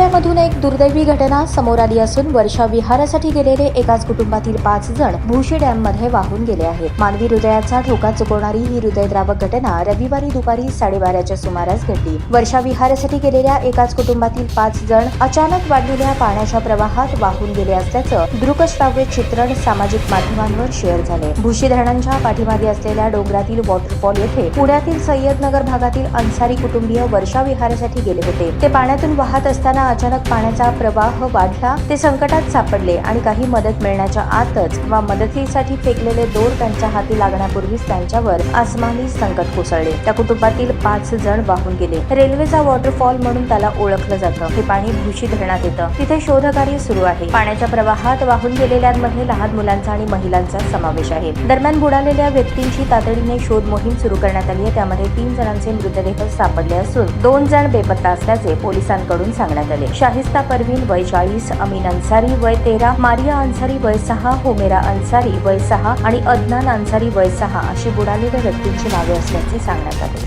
भुशीड्यामधून एक दुर्दैवी घटना समोर आली असून वर्षा विहारासाठी गेलेले एकाच कुटुंबातील 5 जण भुशी डॅममध्ये वाहून गेले आहेत। मानवी हृदयाचा ठोका चुकवणारी ही हृदयद्रावक घटना रविवारी दुपारी 12:30च्या सुमारास घडली। वर्षा विहारासाठी गेलेल्या एकाच कुटुंबातील 5 जण अचानक वाढलेल्या पाण्याच्या प्रवाहात वाहून गेले असल्याचं दृकश्राव्य चित्रण सामाजिक माध्यमांवर शेअर झाले। भुशी धरणांच्या पाठीमागे असलेल्या डोंगरातील वॉटरफॉल येथे पुण्यातील सय्यदनगर भागातील अन्सारी कुटुंबीय वर्षा विहारासाठी गेले होते। ते पाण्यातून वाहत असताना अचानक पाण्याचा प्रवाह वाढला, ते संकटात सापडले आणि काही मदत मिळण्याच्या आतच वा मदतीसाठी फेकलेले दोर त्यांच्या हाती लागण्यापूर्वीच त्यांच्यावर आसमानी संकट कोसळले। त्या कुटुंबातील 5 जण वाहून गेले। रेल्वेचा वॉटरफॉल म्हणून त्याला ओळखलं जातं। हे पाणी भुशी धरणात येतं। तिथे शोधकार्य सुरू आहे। पाण्याच्या प्रवाहात वाहून गेलेल्यांमध्ये लहान मुलांचा आणि महिलांचा समावेश आहे। दरम्यान बुडालेल्या व्यक्तींची तातडीने शोध मोहीम सुरू करण्यात आली आहे। त्यामध्ये 3 जणांचे मृतदेह सापडले असून 2 जण बेपत्ता असल्याचे पोलिसांकडून सांगण्यात आले। शाहिस्ता परवीन वय 40, अमीन अन्सारी वय 13, मारिया अन्सारी वय 6, हुमेरा अन्सारी वय 6 आणि अदनान अन्सारी वय 6 अशी बुडालेल्या व्यक्तींची नावे असल्याचे सांगण्यात आले।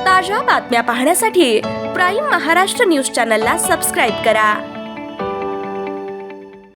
ताज्या बातम्या पाहण्यासाठी प्राईम महाराष्ट्र न्यूज चॅनलला सबस्क्राईब करा।